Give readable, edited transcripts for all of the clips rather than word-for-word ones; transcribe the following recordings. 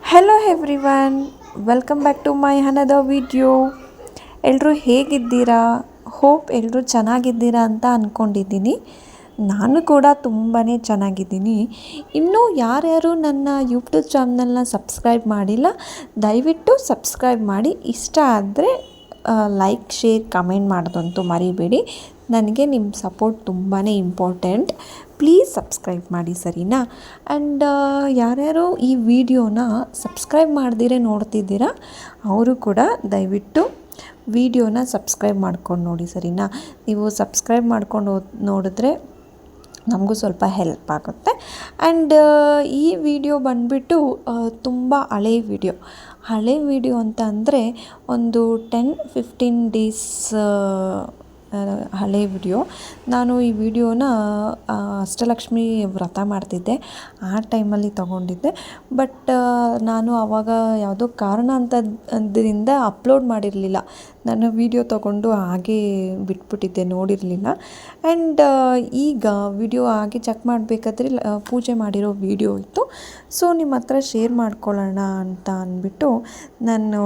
Hello everyone, welcome back to my another video. ಎಲ್ಲರೂ ಹೇಗಿದ್ದೀರಾ? Hope ಎಲ್ಲರೂ ಚೆನ್ನಾಗಿದ್ದೀರಾ ಅಂತ ಅಂದ್ಕೊಂಡಿದ್ದೀನಿ. ನಾನು ಕೂಡ ತುಂಬಾ ಚೆನ್ನಾಗಿದ್ದೀನಿ. ಇನ್ನೂ ಯಾರ್ಯಾರು ನನ್ನ ಯೂಟ್ಯೂಬ್ ಚಾನಲ್ನ ಸಬ್ಸ್ಕ್ರೈಬ್ ಮಾಡಿಲ್ಲ, ದಯವಿಟ್ಟು ಸಬ್ಸ್ಕ್ರೈಬ್ ಮಾಡಿ. ಇಷ್ಟ ಆದರೆ ಲೈಕ್, ಶೇರ್, ಕಮೆಂಟ್ ಮಾಡೋದಂತೂ ಮರಿಬೇಡಿ. ನನಗೆ ನಿಮ್ಮ ಸಪೋರ್ಟ್ ತುಂಬಾ ಇಂಪಾರ್ಟೆಂಟ್. ಪ್ಲೀಸ್ ಸಬ್ಸ್ಕ್ರೈಬ್ ಮಾಡಿ, ಸರಿನಾ? ಆ್ಯಂಡ್ ಯಾರ್ಯಾರು ಈ ವಿಡಿಯೋನ ಸಬ್ಸ್ಕ್ರೈಬ್ ಮಾಡ್ದಿರೇ ನೋಡ್ತಿದ್ದೀರಾ, ಅವರು ಕೂಡ ದಯವಿಟ್ಟು ವಿಡಿಯೋನ ಸಬ್ಸ್ಕ್ರೈಬ್ ಮಾಡ್ಕೊಂಡು ನೋಡಿ, ಸರಿನಾ? ನೀವು ಸಬ್ಸ್ಕ್ರೈಬ್ ಮಾಡ್ಕೊಂಡು ನೋಡಿದ್ರೆ ನಮಗೂ ಸ್ವಲ್ಪ ಹೆಲ್ಪ್ ಆಗುತ್ತೆ. ಆ್ಯಂಡ್ ಈ ವಿಡಿಯೋ ಬಂದುಬಿಟ್ಟು ತುಂಬ ಹಳೆ ವಿಡಿಯೋ ಅಂತ ಅಂದರೆ ಒಂದು 10-15 ಡೇಸ್ ಹಳೆ ವಿಡಿಯೋ. ನಾನು ಈ ವಿಡಿಯೋನ ಅಷ್ಟಲಕ್ಷ್ಮಿ ವ್ರತ ಮಾಡ್ತಿದ್ದೆ, ಆ ಟೈಮಲ್ಲಿ ತೊಗೊಂಡಿದ್ದೆ. ಬಟ್ ನಾನು ಆವಾಗ ಯಾವುದೋ ಕಾರಣ ಅಂತದ್ರಿಂದ ಅಪ್ಲೋಡ್ ಮಾಡಿರಲಿಲ್ಲ. ನಾನು ವಿಡಿಯೋ ತೊಗೊಂಡು ಹಾಗೇ ಬಿಟ್ಬಿಟ್ಟಿದ್ದೆ, ನೋಡಿರಲಿಲ್ಲ. ಆ್ಯಂಡ್ ಈಗ ವಿಡಿಯೋ ಹಾಗೆ ಚೆಕ್ ಮಾಡಬೇಕಾದ್ರೆ ಪೂಜೆ ಮಾಡಿರೋ ವಿಡಿಯೋ ಇತ್ತು. ಸೊ ನಿಮ್ಮ ಹತ್ರ ಶೇರ್ ಮಾಡ್ಕೊಳ್ಳೋಣ ಅಂತ ಅಂದ್ಬಿಟ್ಟು ನಾನು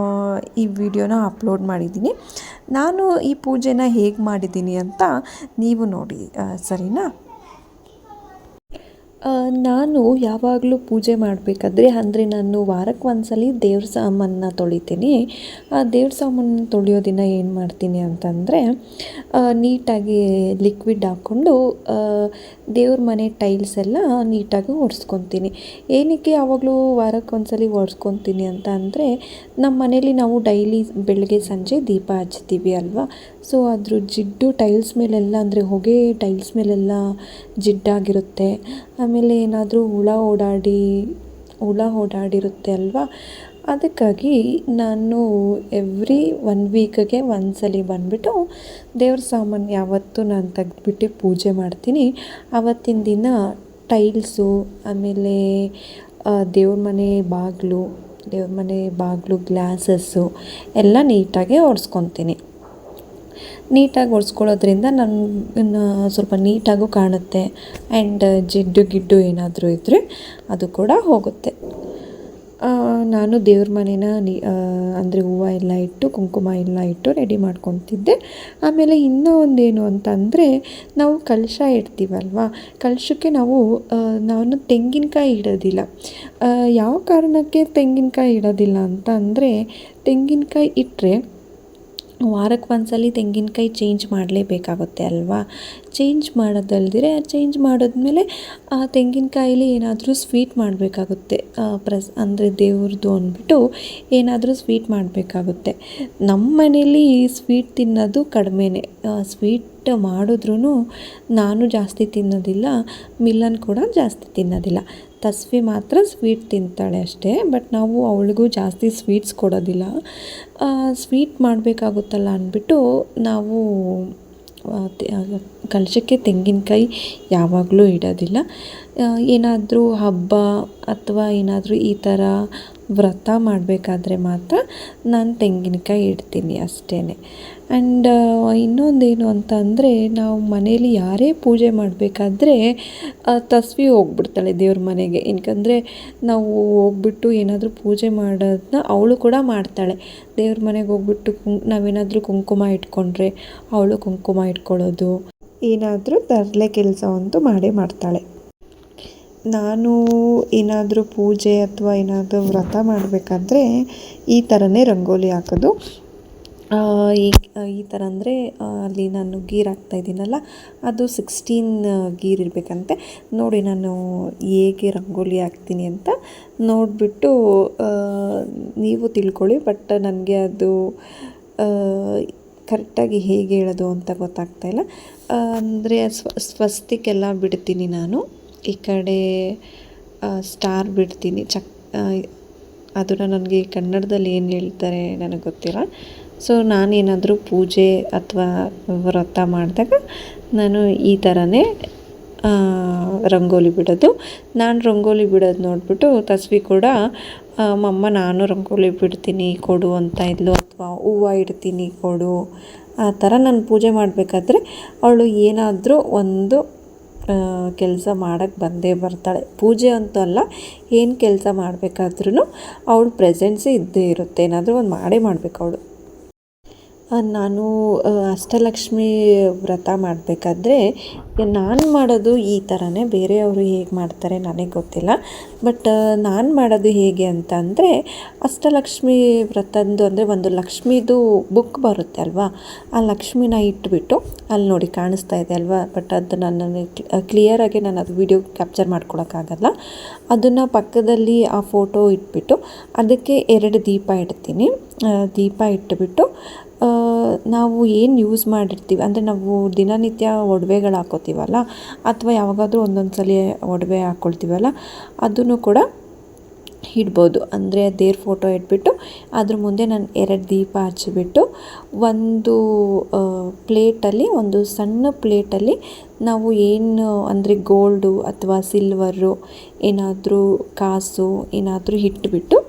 ಈ ವಿಡಿಯೋನ ಅಪ್ಲೋಡ್ ಮಾಡಿದ್ದೀನಿ. ನಾನು ಈ ಪೂಜೆನ ಹೇಗೆ ಮಾಡಿದ್ದೀನಿ ಅಂತ ನೀವು ನೋಡಿ, ಸರಿನಾ? ನಾನು ಯಾವಾಗಲೂ ಪೂಜೆ ಮಾಡಬೇಕಾದ್ರೆ ಅಂದರೆ ನಾನು ವಾರಕ್ಕೆ ಒಂದ್ಸಲ ದೇವ್ರ ಸಾಮಾನನ್ನ ತೊಳಿತೀನಿ. ಆ ದೇವ್ರ ಸಾಮಾನು ತೊಳೆಯೋ ದಿನ ಏನು ಮಾಡ್ತೀನಿ ಅಂತಂದರೆ, ನೀಟಾಗಿ ಲಿಕ್ವಿಡ್ ಹಾಕ್ಕೊಂಡು ದೇವ್ರ ಮನೆ ಟೈಲ್ಸ್ ಎಲ್ಲ ನೀಟಾಗಿ ಒರೆಸ್ಕೊತೀನಿ. ಏನಕ್ಕೆ ಯಾವಾಗಲೂ ವಾರಕ್ಕೆ ಒಂದ್ಸಲ ಒರೆಸ್ಕೊತೀನಿ ಅಂತ ಅಂದರೆ, ನಮ್ಮ ಮನೇಲಿ ನಾವು ಡೈಲಿ ಬೆಳಗ್ಗೆ ಸಂಜೆ ದೀಪ ಹಚ್ತೀವಿ ಅಲ್ವಾ. ಸೊ ಅದ್ರ ಜಿಡ್ಡು ಟೈಲ್ಸ್ ಮೇಲೆಲ್ಲ, ಅಂದರೆ ಹೊಗೆ ಟೈಲ್ಸ್ ಮೇಲೆಲ್ಲ ಜಿಡ್ಡಾಗಿರುತ್ತೆ. ಆಮೇಲೆ ಏನಾದರೂ ಹುಳ ಓಡಾಡಿರುತ್ತೆ ಅಲ್ವಾ. ಅದಕ್ಕಾಗಿ ನಾನು ಎವ್ರಿ 1 ವೀಕಿಗೆ ಒಂದ್ಸಲ ಬಂದುಬಿಟ್ಟು ದೇವ್ರ ಸಾಮಾನು ಯಾವತ್ತೂ ನಾನು ತೆಗೆದ್ಬಿಟ್ಟು ಪೂಜೆ ಮಾಡ್ತೀನಿ. ಆವತ್ತಿನ ದಿನ ಟೈಲ್ಸು, ಆಮೇಲೆ ದೇವ್ರ ಮನೆ ಬಾಗಿಲು ಗ್ಲಾಸಸ್ಸು ಎಲ್ಲ ನೀಟಾಗಿ ಒರೆಸ್ಕೊತೀನಿ. ನೀಟಾಗಿ ಒರೆಸ್ಕೊಳ್ಳೋದ್ರಿಂದ ನನ್ನ ಸ್ವಲ್ಪ ನೀಟಾಗೂ ಕಾಣುತ್ತೆ. ಆ್ಯಂಡ್ ಜಿಡ್ಡು ಏನಾದರೂ ಇದ್ದರೆ ಅದು ಕೂಡ ಹೋಗುತ್ತೆ. ನಾನು ದೇವ್ರ ಮನೇನ ಅಂದರೆ ಹೂವು ಎಲ್ಲ ಇಟ್ಟು, ಕುಂಕುಮ ಎಲ್ಲ ಇಟ್ಟು ರೆಡಿ ಮಾಡ್ಕೊತಿದ್ದೆ. ಆಮೇಲೆ ಇನ್ನೂ ಒಂದೇನು ಅಂತಂದರೆ, ನಾವು ಕಲಶ ಇಡ್ತೀವಲ್ವ, ಕಲಶಕ್ಕೆ ನಾನು ತೆಂಗಿನಕಾಯಿ ಇಡೋದಿಲ್ಲ. ಯಾವ ಕಾರಣಕ್ಕೆ ತೆಂಗಿನಕಾಯಿ ಇಡೋದಿಲ್ಲ ಅಂತ ಅಂದರೆ, ತೆಂಗಿನಕಾಯಿ ಇಟ್ಟರೆ ವಾರಕ್ಕೆ ಒಂದ್ಸಲ ತೆಂಗಿನಕಾಯಿ ಚೇಂಜ್ ಮಾಡಲೇಬೇಕಾಗುತ್ತೆ ಅಲ್ವಾ. ಚೇಂಜ್ ಮಾಡಿದ್ಮೇಲೆ ಆ ತೆಂಗಿನಕಾಯಿಲಿ ಏನಾದರೂ ಸ್ವೀಟ್ ಮಾಡಬೇಕಾಗುತ್ತೆ. ಅಂದರೆ ದೇವ್ರದ್ದು ಅಂದ್ಬಿಟ್ಟು ಏನಾದರೂ ಸ್ವೀಟ್ ಮಾಡಬೇಕಾಗುತ್ತೆ. ನಮ್ಮ ಮನೇಲಿ ಸ್ವೀಟ್ ತಿನ್ನೋದು ಕಡಿಮೆನೇ. ಸ್ವೀಟ್ ಮಾಡಿದ್ರೂ ನಾನು ಜಾಸ್ತಿ ತಿನ್ನೋದಿಲ್ಲ, ಮಿಲನ್ ಕೂಡ ಜಾಸ್ತಿ ತಿನ್ನೋದಿಲ್ಲ. ತಸ್ವಿ ಮಾತ್ರ ಸ್ವೀಟ್ ತಿಂತಾಳೆ ಅಷ್ಟೇ. ಬಟ್ ನಾವು ಅವಳಿಗೂ ಜಾಸ್ತಿ ಸ್ವೀಟ್ಸ್ ಕೊಡೋದಿಲ್ಲ. ಸ್ವೀಟ್ ಮಾಡಬೇಕಾಗುತ್ತಲ್ಲ ಅಂದ್ಬಿಟ್ಟು ನಾವು ಕಲಶಕ್ಕೆ ತೆಂಗಿನಕಾಯಿ ಯಾವಾಗಲೂ ಇಡೋದಿಲ್ಲ. ಏನಾದರೂ ಹಬ್ಬ ಅಥವಾ ಏನಾದರೂ ಈ ಥರ ವ್ರತ ಮಾಡಬೇಕಾದ್ರೆ ಮಾತ್ರ ನಾನು ತೆಂಗಿನಕಾಯಿ ಇಡ್ತೀನಿ ಅಷ್ಟೇ. ಆ್ಯಂಡ್ ಇನ್ನೊಂದೇನು ಅಂತ ಅಂದರೆ, ನಾವು ಮನೇಲಿ ಯಾರೇ ಪೂಜೆ ಮಾಡಬೇಕಾದ್ರೆ ತಸ್ವಿ ಹೋಗ್ಬಿಡ್ತಾಳೆ ದೇವ್ರ ಮನೆಗೆ. ಏನಕ್ಕಂದರೆ ನಾವು ಹೋಗ್ಬಿಟ್ಟು ಏನಾದರೂ ಪೂಜೆ ಮಾಡೋದನ್ನ ಅವಳು ಕೂಡ ಮಾಡ್ತಾಳೆ. ದೇವ್ರ ಮನೆಗೆ ಹೋಗ್ಬಿಟ್ಟು ನಾವೇನಾದರೂ ಕುಂಕುಮ ಇಟ್ಕೊಂಡ್ರೆ ಅವಳು ಕುಂಕುಮ ಇಟ್ಕೊಳ್ಳೋದು, ಏನಾದರೂ ತರಲೆ ಕೆಲಸ ಅಂತೂ ಮಾಡೇ ಮಾಡ್ತಾಳೆ. ನಾನು ಏನಾದರೂ ಪೂಜೆ ಅಥವಾ ಏನಾದರೂ ವ್ರತ ಮಾಡಬೇಕಾದ್ರೆ ಈ ಥರನೇ ರಂಗೋಲಿ ಹಾಕೋದು. ಈ ಥರ ಅಂದರೆ ಅಲ್ಲಿ ನಾನು ಗೀರ್ ಹಾಕ್ತಾಯಿದ್ದೀನಲ್ಲ, ಅದು 16 ಗೀರ್ ಇರಬೇಕಂತೆ. ನೋಡಿ ನಾನು ಹೇಗೆ ರಂಗೋಲಿ ಹಾಕ್ತೀನಿ ಅಂತ ನೋಡಿಬಿಟ್ಟು ನೀವು ತಿಳ್ಕೊಳ್ಳಿ. ಬಟ್ ನನಗೆ ಅದು ಕರೆಕ್ಟಾಗಿ ಹೇಗೆ ಹೇಳೋದು ಅಂತ ಗೊತ್ತಾಗ್ತಾಯಿಲ್ಲ. ಅಂದರೆ ಸ್ವಸ್ತಿಕೆಲ್ಲ ಬಿಡ್ತೀನಿ ನಾನು. ಈ ಕಡೆ ಸ್ಟಾರ್ ಬಿಡ್ತೀನಿ. ಅದನ್ನು ನನಗೆ ಕನ್ನಡದಲ್ಲಿ ಏನು ಹೇಳ್ತಾರೆ ನನಗೆ ಗೊತ್ತಿಲ್ಲ. ಸೊ ನಾನೇನಾದರೂ ಪೂಜೆ ಅಥವಾ ವ್ರತ ಮಾಡಿದಾಗ ನಾನು ಈ ಥರನೇ ರಂಗೋಲಿ ಬಿಡೋದು. ನಾನು ರಂಗೋಲಿ ಬಿಡೋದು ನೋಡಿಬಿಟ್ಟು ತಸ್ವಿ ಕೂಡ ಮಮ್ಮ ನಾನು ರಂಗೋಲಿ ಬಿಡ್ತೀನಿ ಕೊಡು ಅಂತ ಇದ್ಲು, ಅಥವಾ ಹೂವು ಇಡ್ತೀನಿ ಕೊಡು, ಆ ಥರ ನಾನು ಪೂಜೆ ಮಾಡಬೇಕಾದ್ರೆ ಅವಳು ಏನಾದರೂ ಒಂದು ಕೆಲಸ ಮಾಡೋಕ್ಕೆ ಬಂದೇ ಬರ್ತಾಳೆ. ಪೂಜೆ ಅಂತೂ ಅಲ್ಲ, ಏನು ಕೆಲಸ ಮಾಡಬೇಕಾದ್ರೂ ಅವಳು ಪ್ರೆಸೆನ್ಸೇ ಇದ್ದೇ ಇರುತ್ತೆ. ಏನಾದರೂ ಒಂದು ಮಾಡೇ ಮಾಡಬೇಕು ಅವಳು. ನಾನು ಅಷ್ಟಲಕ್ಷ್ಮಿ ವ್ರತ ಮಾಡಬೇಕಾದ್ರೆ ನಾನು ಮಾಡೋದು ಈ ಥರನೇ. ಬೇರೆಯವರು ಹೇಗೆ ಮಾಡ್ತಾರೆ ನನಗೆ ಗೊತ್ತಿಲ್ಲ. ಬಟ್ ನಾನು ಮಾಡೋದು ಹೇಗೆ ಅಂತ ಅಂದರೆ, ಅಷ್ಟಲಕ್ಷ್ಮಿ ವ್ರತದ್ದು ಅಂದರೆ ಒಂದು ಲಕ್ಷ್ಮೀದು ಬುಕ್ ಬರುತ್ತೆ ಅಲ್ವಾ, ಆ ಲಕ್ಷ್ಮಿನ ಇಟ್ಬಿಟ್ಟು, ಅಲ್ಲಿ ನೋಡಿ ಕಾಣಿಸ್ತಾ ಇದೆ ಅಲ್ವಾ, ಬಟ್ ಅದು ನನಗೆ ಕ್ಲಿಯರಾಗಿ ನಾನು ಅದು ವಿಡಿಯೋ ಕ್ಯಾಪ್ಚರ್ ಮಾಡ್ಕೊಳಕ್ಕಾಗಲ್ಲ. ಅದನ್ನು ಪಕ್ಕದಲ್ಲಿ ಆ ಫೋಟೋ ಇಟ್ಬಿಟ್ಟು ಅದಕ್ಕೆ 2 ದೀಪ ಇಡ್ತೀನಿ. ದೀಪ ಇಟ್ಟುಬಿಟ್ಟು ನಾವು ಏನು ಯೂಸ್ ಮಾಡಿರ್ತೀವಿ ಅಂದರೆ ನಾವು ದಿನನಿತ್ಯ ಒಡವೆಗಳು ಹಾಕೋತೀವಲ್ಲ, ಅಥವಾ ಯಾವಾಗಾದರೂ ಒಂದೊಂದು ಸಲ ಒಡವೆ ಹಾಕ್ಕೊಳ್ತೀವಲ್ಲ, ಅದನ್ನು ಕೂಡ ಇಡ್ಬೋದು. ಅಂದರೆ ದೇವ್ರ ಫೋಟೋ ಇಟ್ಬಿಟ್ಟು ಅದ್ರ ಮುಂದೆ ನಾನು 2 ದೀಪ ಹಚ್ಚಿಬಿಟ್ಟು ಒಂದು ಪ್ಲೇಟಲ್ಲಿ, ಒಂದು ಸಣ್ಣ ಪ್ಲೇಟಲ್ಲಿ ನಾವು ಏನು ಅಂದರೆ ಗೋಲ್ಡು ಅಥವಾ ಸಿಲ್ವರು ಏನಾದರೂ ಕಾಸು ಏನಾದರೂ ಇಟ್ಬಿಟ್ಟು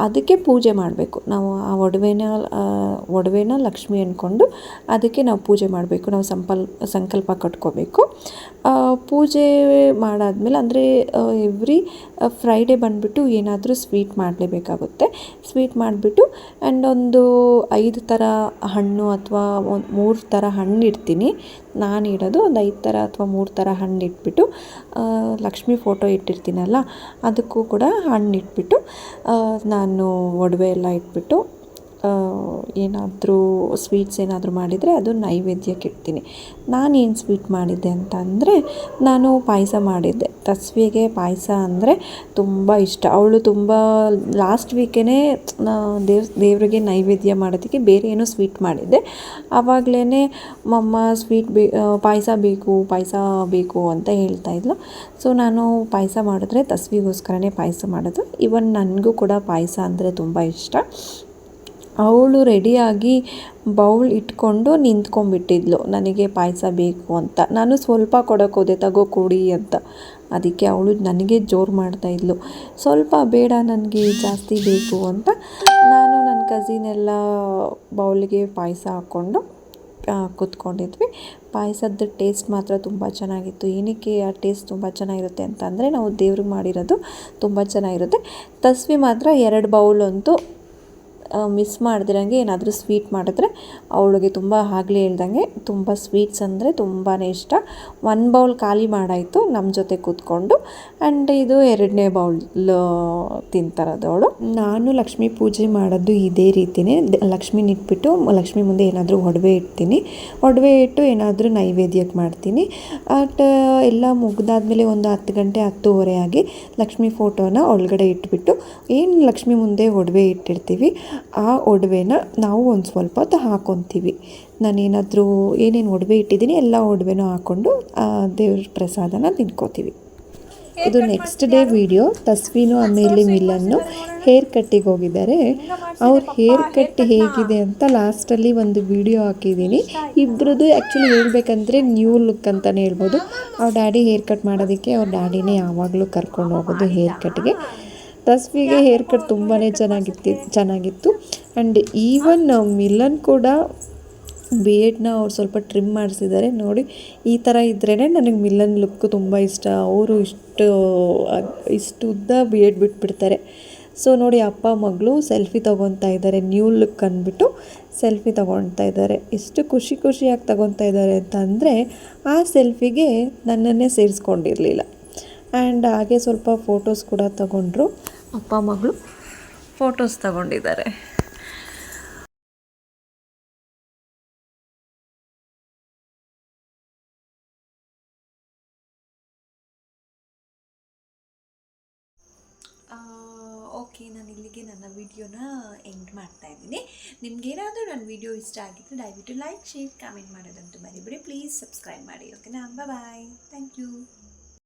ಅದಕ್ಕೆ ಪೂಜೆ ಮಾಡಬೇಕು. ನಾವು ಆ ಒಡವೆನ ಲಕ್ಷ್ಮಿ ಅಂದ್ಕೊಂಡು ಅದಕ್ಕೆ ನಾವು ಪೂಜೆ ಮಾಡಬೇಕು. ನಾವು ಸಂಕಲ್ಪ ಕಟ್ಕೋಬೇಕು. ಪೂಜೆ ಮಾಡಾದ್ಮೇಲೆ ಅಂದರೆ ಎವ್ರಿ ಫ್ರೈಡೇ ಬಂದುಬಿಟ್ಟು ಏನಾದರೂ ಸ್ವೀಟ್ ಮಾಡಲೇಬೇಕಾಗುತ್ತೆ. ಸ್ವೀಟ್ ಮಾಡಿಬಿಟ್ಟು ಆ್ಯಂಡ್ ಒಂದು 5 ಥರ ಹಣ್ಣು ಅಥವಾ 3 ಥರ ಹಣ್ಣು ಇಡ್ತೀನಿ. ನಾನು ಇಡೋದು ಒಂದು 5 ಥರ ಅಥವಾ 3 ಥರ ಹಣ್ಣು ಇಟ್ಬಿಟ್ಟು, ಲಕ್ಷ್ಮಿ ಫೋಟೋ ಇಟ್ಟಿರ್ತೀನಲ್ಲ ಅದಕ್ಕೂ ಕೂಡ ಹಣ್ಣು ಇಟ್ಬಿಟ್ಟು, ನಾನು ಒಡವೆ ಎಲ್ಲ ಇಟ್ಬಿಟ್ಟು ಏನಾದರೂ ಸ್ವೀಟ್ಸ್ ಏನಾದರೂ ಮಾಡಿದರೆ ಅದು ನೈವೇದ್ಯಕ್ಕೆ ಇಡ್ತೀನಿ. ನಾನೇನು ಸ್ವೀಟ್ ಮಾಡಿದ್ದೆ ಅಂತ ಅಂದರೆ, ನಾನು ಪಾಯಸ ಮಾಡಿದ್ದೆ. ತಸ್ವಿಗೆ ಪಾಯಸ ಅಂದರೆ ತುಂಬ ಇಷ್ಟ. ಅವಳು ತುಂಬ ಲಾಸ್ಟ್ ವೀಕೇ ದೇವರಿಗೆ ನೈವೇದ್ಯ ಮಾಡೋದಕ್ಕೆ ಬೇರೆ ಏನೋ ಸ್ವೀಟ್ ಮಾಡಿದ್ದೆ. ಆವಾಗಲೇ ಮಮ್ಮ ಪಾಯಸ ಬೇಕು ಅಂತ ಹೇಳ್ತಾಯಿದ್ಲು. ಸೊ ನಾನು ಪಾಯಸ ಮಾಡಿದ್ರೆ ತಸ್ವಿಗೋಸ್ಕರನೇ ಪಾಯಸ ಮಾಡೋದು. ಇವನ್ ನನಗೂ ಕೂಡ ಪಾಯಸ ಅಂದರೆ ತುಂಬ ಇಷ್ಟ. ಅವಳು ರೆಡಿಯಾಗಿ ಬೌಲ್ ಇಟ್ಕೊಂಡು ನಿಂತ್ಕೊಂಡ್ಬಿಟ್ಟಿದ್ಲು, ನನಗೆ ಪಾಯಸ ಬೇಕು ಅಂತ. ನಾನು ಸ್ವಲ್ಪ ಕೊಡೋಕೆ ಹೋದೆ, ತಗೋ ಕೊಡಿ ಅಂತ. ಅದಕ್ಕೆ ಅವಳು ನನಗೆ ಜೋರು ಮಾಡ್ತಾಯಿದ್ಲು, ಸ್ವಲ್ಪ ಬೇಡ ನನಗೆ ಜಾಸ್ತಿ ಬೇಕು ಅಂತ. ನಾನು ನನ್ನ ಕಸಿನ್ ಎಲ್ಲ ಬೌಲ್ಗೆ ಪಾಯಸ ಹಾಕ್ಕೊಂಡು ಕೂತ್ಕೊಂಡಿದ್ವಿ. ಪಾಯಸದ ಟೇಸ್ಟ್ ಮಾತ್ರ ತುಂಬ ಚೆನ್ನಾಗಿತ್ತು. ಏನಕ್ಕೆ ಆ ಟೇಸ್ಟ್ ತುಂಬ ಚೆನ್ನಾಗಿರುತ್ತೆ ಅಂತ ಅಂದರೆ, ನಾವು ದೇವ್ರಿಗೆ ಮಾಡಿರೋದು ತುಂಬ ಚೆನ್ನಾಗಿರುತ್ತೆ. ತಸ್ವಿ ಮಾತ್ರ 2 ಬೌಲ್ ಅಂತೂ ಮಿಸ್ ಮಾಡ್ದಿರಂಗೆ ಏನಾದರೂ ಸ್ವೀಟ್ ಮಾಡಿದ್ರೆ ಅವಳಿಗೆ ತುಂಬ ಆಗಲೇ ಹೇಳ್ದಂಗೆ ತುಂಬ ಸ್ವೀಟ್ಸ್ ಅಂದರೆ ತುಂಬಾ ಇಷ್ಟ. 1 ಬೌಲ್ ಖಾಲಿ ಮಾಡಾಯಿತು ನಮ್ಮ ಜೊತೆ ಕೂತ್ಕೊಂಡು. ಆ್ಯಂಡ್ ಇದು 2ನೇ ಬೌಲ್ ತಿಂತಾರದು ಅವಳು. ನಾನು ಲಕ್ಷ್ಮೀ ಪೂಜೆ ಮಾಡೋದು ಇದೇ ರೀತಿಯೇ. ಲಕ್ಷ್ಮಿನ ಇಟ್ಬಿಟ್ಟು ಲಕ್ಷ್ಮಿ ಮುಂದೆ ಏನಾದರೂ ಒಡವೆ ಇಡ್ತೀನಿ. ಒಡವೆ ಇಟ್ಟು ಏನಾದರೂ ನೈವೇದ್ಯಕ್ಕೆ ಮಾಡ್ತೀನಿ. ಎಲ್ಲ ಮುಗ್ದಾದ್ಮೇಲೆ ಒಂದು 10 ಗಂಟೆ 10:30 ಆಗಿ ಲಕ್ಷ್ಮಿ ಫೋಟೋನ ಒಳಗಡೆ ಇಟ್ಬಿಟ್ಟು, ಏನು ಲಕ್ಷ್ಮಿ ಮುಂದೆ ಒಡವೆ ಇಟ್ಟಿರ್ತೀವಿ ಆ ಒಡವೆನ ನಾವು ಒಂದು ಸ್ವಲ್ಪ ಹೊತ್ತು ಹಾಕ್ಕೊತೀವಿ. ನಾನೇನಾದರೂ ಏನೇನು ಒಡವೆ ಇಟ್ಟಿದ್ದೀನಿ ಎಲ್ಲ ಒಡವೆನೂ ಹಾಕ್ಕೊಂಡು ದೇವ್ರ ಪ್ರಸಾದನ ತಿನ್ಕೋತೀವಿ. ಇದು ನೆಕ್ಸ್ಟ್ ಡೇ ವಿಡಿಯೋ. ತಸ್ವಿನು ಆಮೇಲೆ ಮಿಲನ್ನು ಹೇರ್ ಕಟ್ಟಿಗೆ ಹೋಗಿದ್ದಾರೆ. ಅವ್ರ ಹೇರ್ ಕಟ್ ಹೇಗಿದೆ ಅಂತ ಲಾಸ್ಟಲ್ಲಿ ಒಂದು ವಿಡಿಯೋ ಹಾಕಿದ್ದೀನಿ. ಇಬ್ಬರದ್ದು ಆ್ಯಕ್ಚುಲಿ ಹೇಳ್ಬೇಕಂದ್ರೆ ನ್ಯೂ ಲುಕ್ ಅಂತಲೇ ಹೇಳ್ಬೋದು. ಅವ್ರ ಡ್ಯಾಡಿ ಹೇರ್ ಕಟ್ ಮಾಡೋದಕ್ಕೆ ಅವ್ರ ಡ್ಯಾಡಿನೇ ಯಾವಾಗಲೂ ಕರ್ಕೊಂಡು ಹೋಗೋದು ಹೇರ್ ಕಟ್ಗೆ. ತಸ್ವಿಗೆ ಹೇರ್ ಕಟ್ ತುಂಬಾ ಚೆನ್ನಾಗಿತ್ತು. ಆ್ಯಂಡ್ ಈವನ್ ಮಿಲನ್ ಕೂಡ ಬಿಯರ್ಡ್ನ ಅವ್ರು ಸ್ವಲ್ಪ ಟ್ರಿಮ್ ಮಾಡಿಸಿದ್ದಾರೆ. ನೋಡಿ, ಈ ಥರ ಇದ್ರೇ ನನಗೆ ಮಿಲನ್ ಲುಕ್ ತುಂಬ ಇಷ್ಟ. ಅವರು ಇಷ್ಟು ಉದ್ದ ಬಿಯರ್ಡ್ ಬಿಟ್ಬಿಡ್ತಾರೆ. ಸೊ ನೋಡಿ, ಅಪ್ಪ ಮಗಳು ಸೆಲ್ಫಿ ತೊಗೊತಾ ಇದ್ದಾರೆ. ನ್ಯೂ ಲುಕ್ ಅಂದ್ಬಿಟ್ಟು ಸೆಲ್ಫಿ ತೊಗೊಳ್ತಾ ಇದ್ದಾರೆ. ಎಷ್ಟು ಖುಷಿಯಾಗಿ ತೊಗೊತಾ ಇದ್ದಾರೆ ಅಂತ ಅಂದರೆ, ಆ ಸೆಲ್ಫಿಗೆ ನನ್ನನ್ನೇ ಸೇರಿಸ್ಕೊಂಡಿರಲಿಲ್ಲ. ಆ್ಯಂಡ್ ಹಾಗೆ ಸ್ವಲ್ಪ ಫೋಟೋಸ್ ಕೂಡ ತಗೊಂಡ್ರು. ಅಪ್ಪ ಮಗಳು ಫೋಟೋಸ್ ತಗೊಂಡಿದ್ದಾರೆ. ಓಕೆ, ನಾನು ಇಲ್ಲಿಗೆ ನನ್ನ ವಿಡಿಯೋನ ಎಂಡ್ ಮಾಡ್ತಾ ಇದ್ದೀನಿ. ನಿಮಗೇನಾದರೂ ನನ್ನ ವಿಡಿಯೋ ಇಷ್ಟ ಆಗಿದ್ದರೆ ದಯವಿಟ್ಟು ಲೈಕ್, ಶೇರ್, ಕಾಮೆಂಟ್ ಮಾಡೋದಂತೂ ಮರಿಬೇಡಿ. ಪ್ಲೀಸ್ ಸಬ್ಸ್ಕ್ರೈಬ್ ಮಾಡಿ. ಓಕೆನಾ? ಬಾಯ್. Thank you.